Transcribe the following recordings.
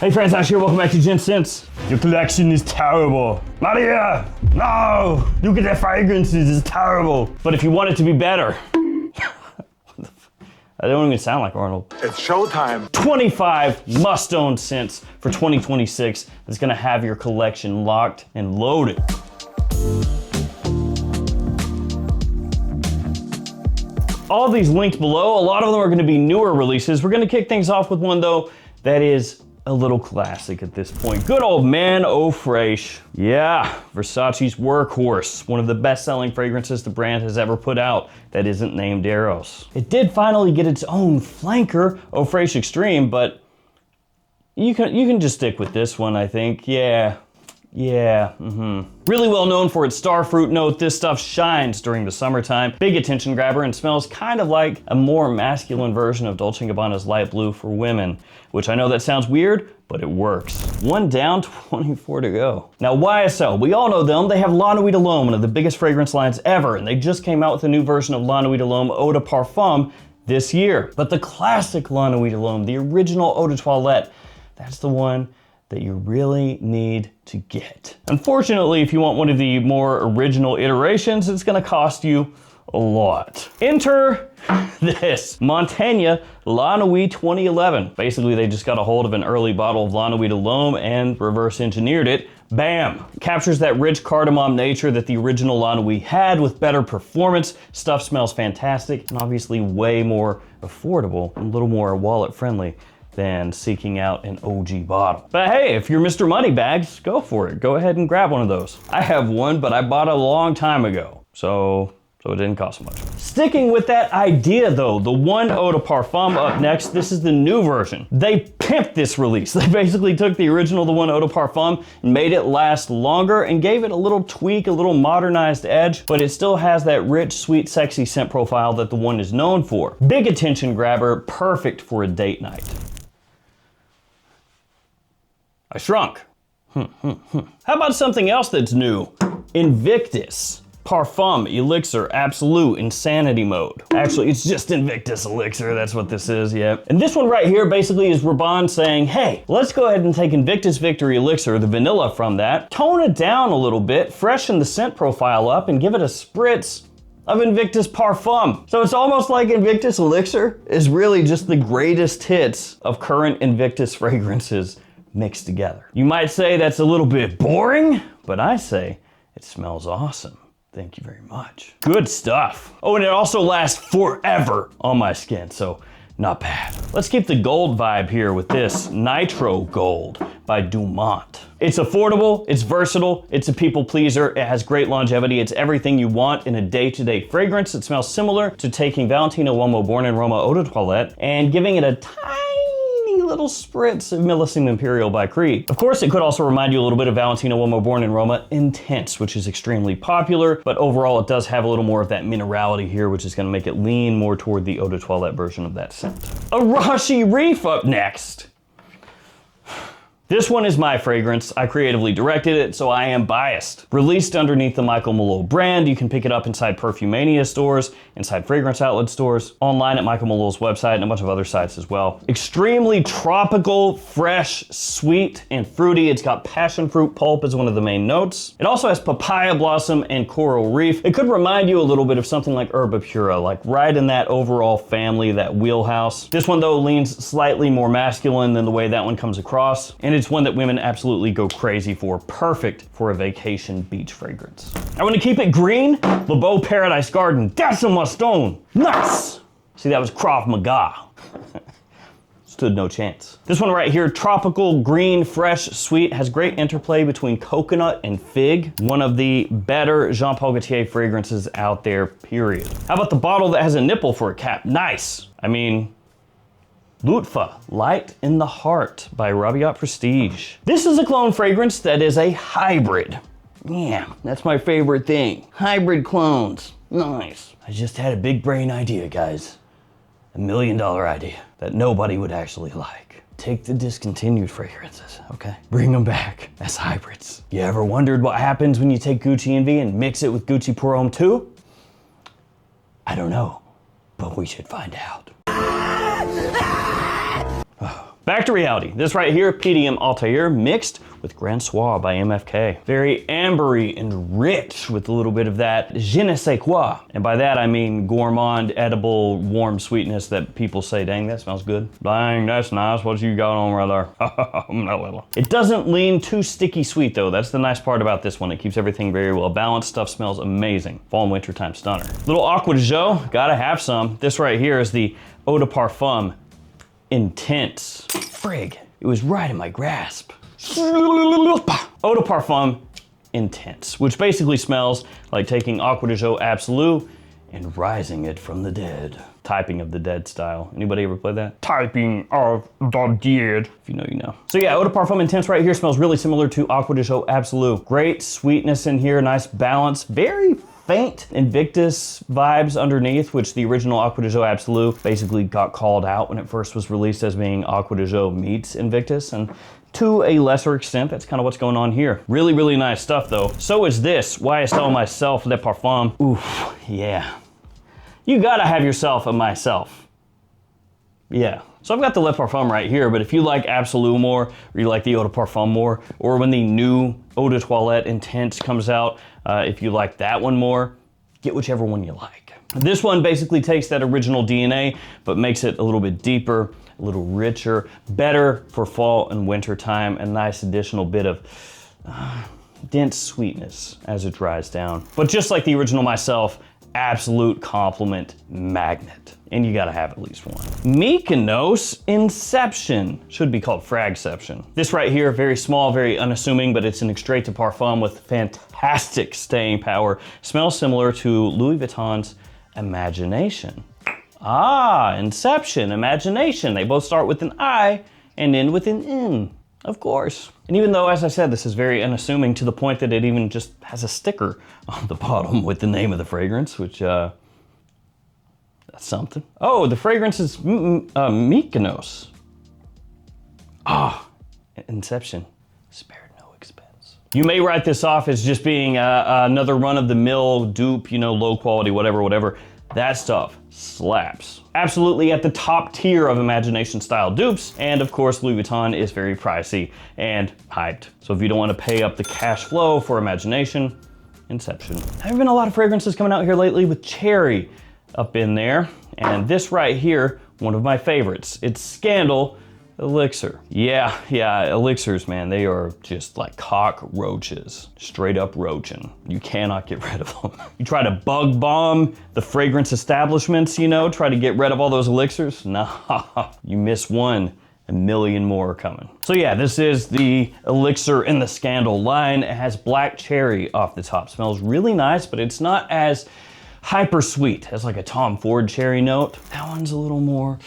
Hey friends, Ash here, welcome back to Gents. Your collection is terrible. Maria, no! Look at the fragrances, it's terrible. But if you want it to be better, I don't even sound like Arnold. It's showtime. 25 must-own scents for 2026 that's gonna have your collection locked and loaded. All these linked below, a lot of them are gonna be newer releases. We're gonna kick things off with one though that is a little classic at this point. Good old man Eau Fraiche. Yeah, Versace's workhorse. One of the best-selling fragrances the brand has ever put out that isn't named Eros. It did finally get its own flanker, Eau Fraiche Extreme, but you can just stick with this one, I think. Yeah. Really well known for its starfruit note, this stuff shines during the summertime. Big attention grabber and smells kind of like a more masculine version of Dolce & Gabbana's light blue for women, which I know that sounds weird, but it works. One down, 24 to go. Now YSL, we all know them. They have La Nuit de l'Homme, one of the biggest fragrance lines ever, and they just came out with a new version of La Nuit de l'Homme Eau de Parfum this year. But the classic La Nuit de l'Homme, the original Eau de Toilette, that's the one that you really need to get. Unfortunately, if you want one of the more original iterations, it's gonna cost you a lot. Enter this Montaigne La Nuit 2011. Basically, they just got a hold of an early bottle of La Nuit de l'Homme and reverse engineered it. Bam! Captures that rich cardamom nature that the original La Nuit had with better performance. Stuff smells fantastic and obviously way more affordable and a little more wallet friendly than seeking out an OG bottle. But hey, if you're Mr. Moneybags, go for it. Go ahead and grab one of those. I have one, but I bought it a long time ago, so it didn't cost much. Sticking with that idea though, the one Eau de Parfum up next, this is the new version. They pimped this release. They basically took the original, the one Eau de Parfum, and made it last longer and gave it a little tweak, a little modernized edge, but it still has that rich, sweet, sexy scent profile that the one is known for. Big attention grabber, perfect for a date night. I shrunk. How about something else that's new? Invictus. Parfum, Elixir, Absolute, Insanity Mode. Actually, it's just Invictus Elixir, that's what this is, yeah. And this one right here basically is Rabanne saying, hey, let's go ahead and take Invictus Victory Elixir, the vanilla from that, tone it down a little bit, freshen the scent profile up, and give it a spritz of Invictus Parfum. So it's almost like Invictus Elixir is really just the greatest hits of current Invictus fragrances mixed together. You might say that's a little bit boring, but I say it smells awesome. Thank you very much. Good stuff. Oh, and it also lasts forever on my skin, so not bad. Let's keep the gold vibe here with this Nitro Gold by Dumont. It's affordable, it's versatile, it's a people pleaser, it has great longevity, it's everything you want in a day-to-day fragrance. It smells similar to taking Valentino Uomo Born in Roma Eau de Toilette and giving it a tiny little spritz of Millésime Imperial by Creed. Of course, it could also remind you a little bit of Valentino Uomo Born in Roma Intense, which is extremely popular, but overall it does have a little more of that minerality here, which is gonna make it lean more toward the Eau de Toilette version of that scent. Arashi Reef up next. This one is my fragrance. I creatively directed it, so I am biased. Released underneath the Michael Malone brand, you can pick it up inside Perfumania stores, inside fragrance outlet stores, online at Michael Malone's website, and a bunch of other sites as well. Extremely tropical, fresh, sweet, and fruity. It's got passion fruit pulp as one of the main notes. It also has papaya blossom and coral reef. It could remind you a little bit of something like Herba Pura, like right in that overall family, that wheelhouse. This one though leans slightly more masculine than the way that one comes across, and it's one that women absolutely go crazy for. Perfect for a vacation beach fragrance. I want to keep it green. Le Beau Paradise Garden. That's a must-own. Nice. See, that was Krav Maga. Stood no chance. This one right here, tropical, green, fresh, sweet, has great interplay between coconut and fig. One of the better Jean Paul Gaultier fragrances out there, period. How about the bottle that has a nipple for a cap? Nice. I mean, Lutfa, Light in the Heart by Rabiat Prestige. This is a cologne fragrance that is a hybrid. Yeah, that's my favorite thing. Hybrid clones, nice. I just had a big brain idea, guys. $1 million idea that nobody would actually like. Take the discontinued fragrances, okay? Bring them back as hybrids. You ever wondered what happens when you take Gucci Envy and mix it with Gucci Pour Homme 2? I don't know, but we should find out. Back to reality. This right here, PDM Altair mixed with Grand Soir by MFK. Very ambery and rich with a little bit of that je ne sais quoi. And by that I mean gourmand, edible, warm sweetness that people say, dang, that smells good. Dang, that's nice. What you got on right there? It doesn't lean too sticky sweet though. That's the nice part about this one. It keeps everything very well balanced. Stuff smells amazing. Fall and winter time stunner. Little Aqua de Jo, gotta have some. This right here is the Eau de Parfum Intense. Frig, it was right in my grasp. Eau de Parfum Intense, which basically smells like taking Aqua de Jo Absolute and rising it from the dead. Typing of the Dead style. Anybody ever play that? Typing of the Dead. If you know, you know. So yeah, Eau de Parfum Intense right here smells really similar to Aqua de Jo Absolute. Great sweetness in here, nice balance, very faint Invictus vibes underneath, which the original Aqua de Jo Absolute basically got called out when it first was released as being Aqua de Jo meets Invictus, and to a lesser extent, that's kind of what's going on here. Really, really nice stuff though. So is this YSL Myself Le Parfum. Oof, yeah. You gotta have yourself a Myself. Yeah. So I've got the Le Parfum right here, but if you like Absolute more, or you like the Eau de Parfum more, or when the new Eau de Toilette Intense comes out, if you like that one more, get whichever one you like. This one basically takes that original DNA, but makes it a little bit deeper, a little richer, better for fall and winter time, a nice additional bit of dense sweetness as it dries down. But just like the original Myself, absolute compliment magnet. And you gotta have at least one. Mykonos Inception. Should be called Fragception. This right here, very small, very unassuming, but it's an extrait de parfum with fantastic staying power. Smells similar to Louis Vuitton's Imagination. Ah, Inception, Imagination. They both start with an I and end with an N. Of course. And even though, as I said, this is very unassuming to the point that it even just has a sticker on the bottom with the name of the fragrance, which, that's something. Oh, the fragrance is Mykonos. Ah, Inception. Spared no expense. You may write this off as just being another run-of-the-mill dupe, you know, low quality, whatever. That stuff slaps. Absolutely at the top tier of Imagination style dupes. And of course, Louis Vuitton is very pricey and hyped. So if you don't want to pay up the cash flow for Imagination, Inception. There have been a lot of fragrances coming out here lately with cherry up in there. And this right here, one of my favorites. It's Scandal Elixir. Yeah, Elixirs, man, they are just like cockroaches, straight up roaching. You cannot get rid of them. You try to bug bomb the fragrance establishments, you know, try to get rid of all those elixirs. Nah, you miss one, a million more are coming. So yeah, this is the Elixir in the Scandal line. It has black cherry off the top. Smells really nice, but it's not as hyper sweet as like a Tom Ford cherry note. That one's a little more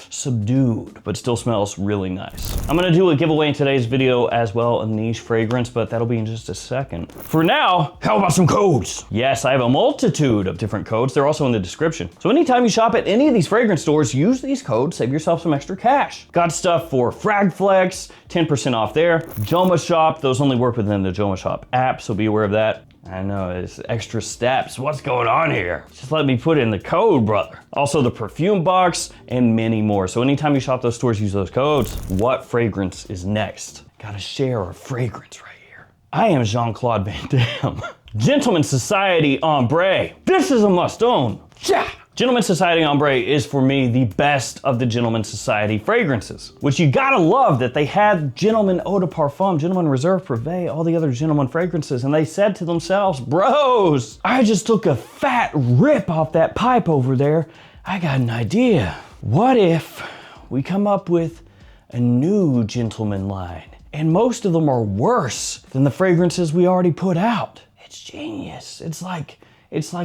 subdued, but still smells really nice. I'm gonna do a giveaway in today's video as well, a niche fragrance, but that'll be in just a second. For now, how about some codes? Yes, I have a multitude of different codes. They're also in the description. So anytime you shop at any of these fragrance stores, use these codes, save yourself some extra cash. Got stuff for Fragflex, 10% off there. JOMASHOP, those only work within the JOMASHOP app, so be aware of that. I know, it's extra steps. What's going on here? Just let me put in the code, brother. Also the perfume box and many more. So anytime you shop those stores, use those codes. What fragrance is next? Gotta share a fragrance right here. I am Jean-Claude Van Damme. Gentleman's Society Ombre. This is a must own. Yeah. Gentleman's Society Ombre is for me the best of the Gentleman's Society fragrances, which you gotta love that they had Gentleman Eau de Parfum, Gentleman Reserve Privé, all the other Gentleman fragrances, and they said to themselves, bros, I just took a fat rip off that pipe over there. I got an idea. What if we come up with a new Gentleman line? And most of them are worse than the fragrances we already put out. It's genius. It's like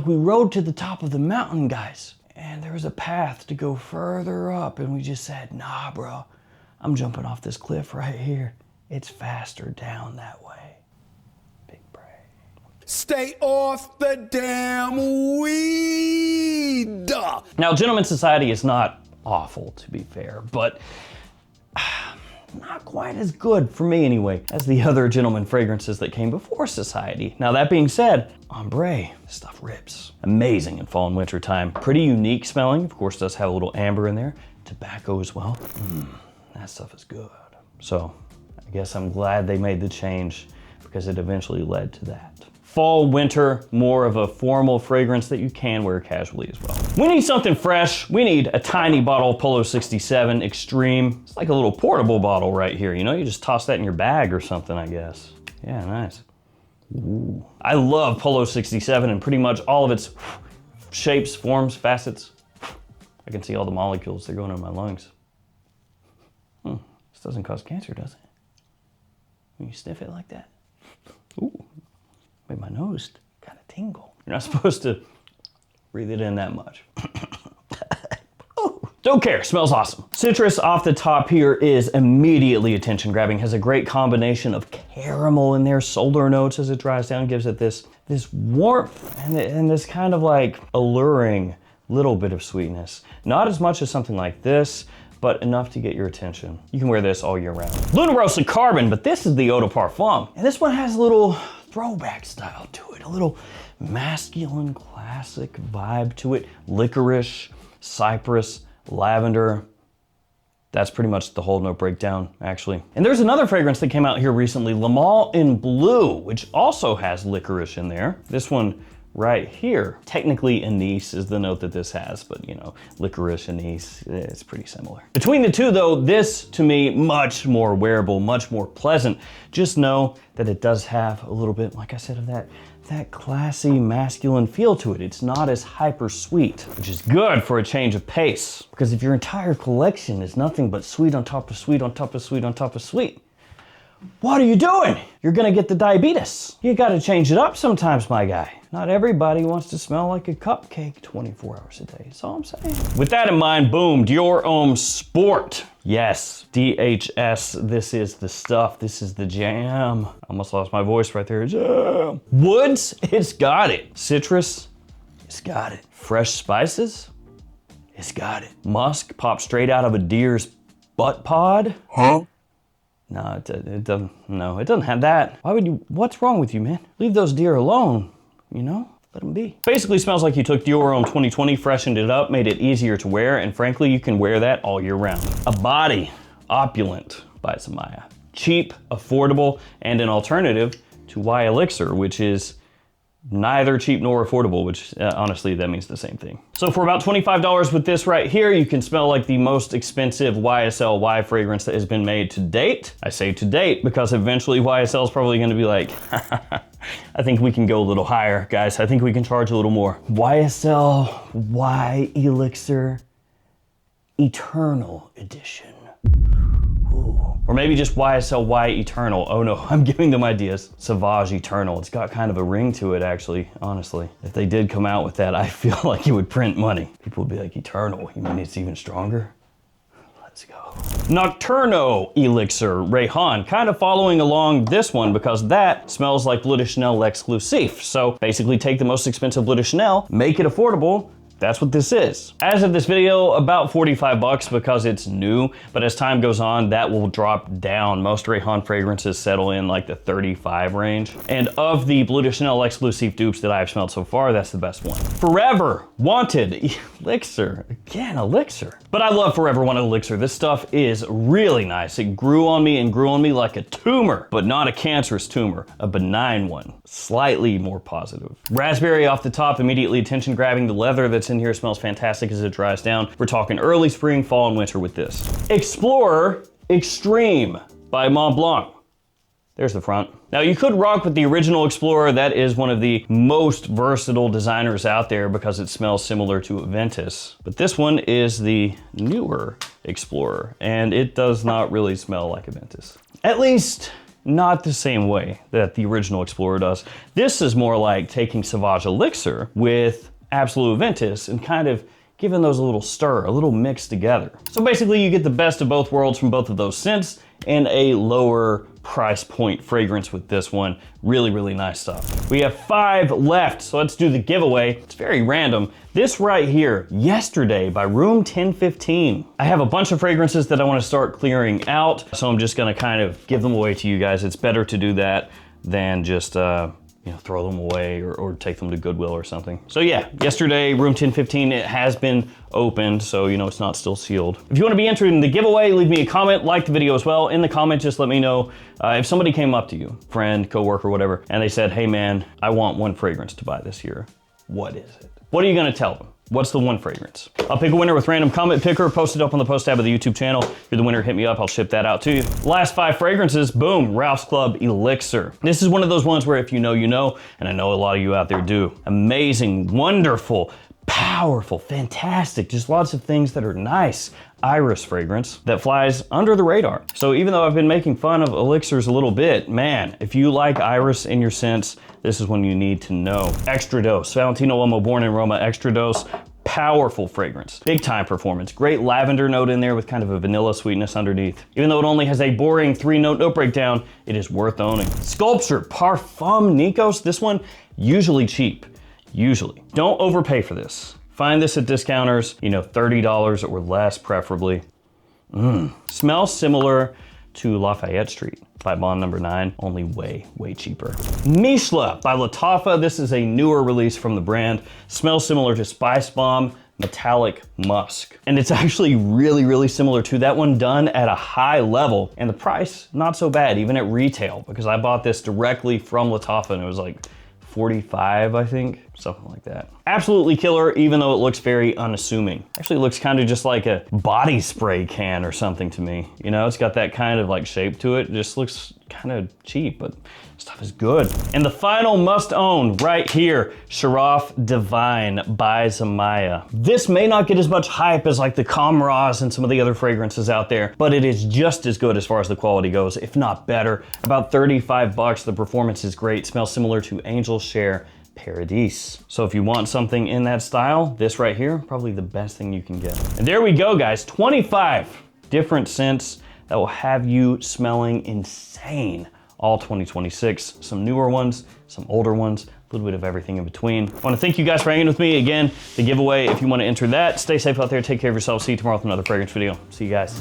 we rode to the top of the mountain, guys, and there was a path to go further up, and we just said, nah, bro, I'm jumping off this cliff right here. It's faster down that way. Big brain. Stay off the damn weed. Now, Gentleman's Society is not awful, to be fair, but not quite as good, for me anyway, as the other Gentleman fragrances that came before Society. Now that being said, Ombre, this stuff rips. Amazing in fall and winter time. Pretty unique smelling, of course does have a little amber in there. Tobacco as well. that stuff is good. So I guess I'm glad they made the change because it eventually led to that. Fall, winter, more of a formal fragrance that you can wear casually as well. We need something fresh. We need a tiny bottle of Polo 67 Extreme. It's like a little portable bottle right here. You know, you just toss that in your bag or something, I guess. Yeah, nice. Ooh. I love Polo 67 and pretty much all of its shapes, forms, facets. I can see all the molecules that are going in my lungs. This doesn't cause cancer, does it? When you sniff it like that? Ooh. Made my nose kind of tingle. You're not supposed to breathe it in that much. Don't care, smells awesome. Citrus off the top here is immediately attention grabbing. Has a great combination of caramel in there, solar notes as it dries down, gives it this warmth and this kind of like alluring little bit of sweetness. Not as much as something like this, but enough to get your attention. You can wear this all year round. Luna Rosa Carbon, but this is the Eau de Parfum. And this one has a little throwback style to it, a little masculine classic vibe to it. Licorice, cypress, lavender. That's pretty much the whole note breakdown, actually. And there's another fragrance that came out here recently, Le Male in Blue, which also has licorice in there. This one right here, technically anise is the note that this has, but you know, licorice, anise, it's pretty similar. Between the two though, this to me, much more wearable, much more pleasant. Just know that it does have a little bit, like I said, of that classy masculine feel to it. It's not as hyper sweet, which is good for a change of pace. Because if your entire collection is nothing but sweet on top of sweet on top of sweet on top of sweet, what are you doing? You're gonna get the diabetes. You gotta change it up sometimes, my guy. Not everybody wants to smell like a cupcake 24 hours a day, that's all I'm saying. With that in mind, boom, Dior Homme Sport. Yes, DHS, this is the stuff, this is the jam. Almost lost my voice right there, jam. Woods, it's got it. Citrus, it's got it. Fresh spices, it's got it. Musk, popped straight out of a deer's butt pod. Huh? No, it doesn't have that. Why would you, what's wrong with you, man? Leave those deer alone, you know? Let them be. Basically smells like you took Dior Homme 2020, freshened it up, made it easier to wear, and frankly, you can wear that all year round. A body, opulent by Samaya. Cheap, affordable, and an alternative to Elixir, which is neither cheap nor affordable, which honestly, that means the same thing. So for about $25 with this right here, you can smell like the most expensive YSL Y fragrance that has been made to date. I say to date because eventually YSL is probably gonna be like, I think we can go a little higher, guys. I think we can charge a little more. YSL Y Elixir Eternal Edition. Ooh. Or maybe just YSL Y Eternal. Oh no, I'm giving them ideas. Sauvage Eternal. It's got kind of a ring to it, actually, honestly. If they did come out with that, I feel like it would print money. People would be like, Eternal, you mean it's even stronger? Let's go. Nocturno Elixir Rayhan, kind of following along this one because that smells like Bleu de Chanel Exclusif. So basically take the most expensive Bleu de Chanel, make it affordable. That's what this is. As of this video, about 45 bucks because it's new, but as time goes on, that will drop down. Most Rayhan fragrances settle in like the 35 range. And of the Bleu de Chanel Exclusif dupes that I've smelled so far, that's the best one. Forever Wanted Elixir. Again, Elixir. But I love Forever Wanted Elixir. This stuff is really nice. It grew on me like a tumor, but not a cancerous tumor, a benign one. Slightly more positive. Raspberry off the top, immediately attention grabbing. The leather that's in here smells fantastic as it dries down. We're talking early spring, fall, and winter with this. Explorer Extreme by Montblanc. There's the front. Now you could rock with the original Explorer. That is one of the most versatile designers out there because it smells similar to Aventus. But this one is the newer Explorer and it does not really smell like Aventus. At least not the same way that the original Explorer does. This is more like taking Sauvage Elixir with Absolute Aventus and kind of giving those a little stir, a little mix together. So basically you get the best of both worlds from both of those scents and a lower price point fragrance with this one. Really, really nice stuff. We have 5 left, so let's do the giveaway. It's very random. This right here, Yesterday by Room 1015. I have a bunch of fragrances that I want to start clearing out, so I'm just gonna kind of give them away to you guys. It's better to do that than just throw them away or take them to Goodwill or something. So yeah, yesterday, room 1015, it has been opened, so it's not still sealed. If you want to be entered in the giveaway, leave me a comment, like the video as well. In the comment, just let me know if somebody came up to you, friend, coworker, whatever, and they said, hey man, I want one fragrance to buy this year. What is it? What are you gonna tell them? What's the one fragrance? I'll pick a winner with random comment picker, post it up on the post tab of the YouTube channel. If you're the winner, hit me up, I'll ship that out to you. Last 5 fragrances, boom, Ralph's Club Elixir. This is one of those ones where if you know, you know, and I know a lot of you out there do. Amazing, wonderful, powerful, fantastic, just lots of things that are nice. Iris fragrance that flies under the radar. So even though I've been making fun of elixirs a little bit, man, if you like iris in your scents, this is one you need to know. Extra Dose, Valentino Uomo Born in Roma Extra Dose. Powerful fragrance, big time performance, great lavender note in there with kind of a vanilla sweetness underneath. Even though it only has a boring 3-note note breakdown, it is worth owning. Sculpture Parfum Nikos, this one usually cheap, usually. Don't overpay for this. Find this at discounters, $30 or less preferably. Smells similar to Lafayette Street by Bond No. 9, only way, way cheaper. Mishla by Lattafa. This is a newer release from the brand. Smells similar to Spice Bomb Metallic Musk. And it's actually really, really similar to that one done at a high level. And the price, not so bad, even at retail, because I bought this directly from Lattafa and it was like 45, I think, something like that. Absolutely killer, even though it looks very unassuming. Actually looks kind of just like a body spray can or something to me. It's got that kind of like shape to it. It just looks kind of cheap, but stuff is good. And the final must own right here, Sharaf Divine by Zamaya. This may not get as much hype as like the Kamras and some of the other fragrances out there, but it is just as good as far as the quality goes, if not better. About 35 bucks, the performance is great, smells similar to Angel Share Paradise. So if you want something in that style, this right here, probably the best thing you can get. And there we go, guys, 25 different scents that will have you smelling insane all 2026. Some newer ones, some older ones, a little bit of everything in between. I want to thank you guys for hanging with me. Again, the giveaway, if you want to enter that, stay safe out there, take care of yourself. See you tomorrow with another fragrance video. See you guys.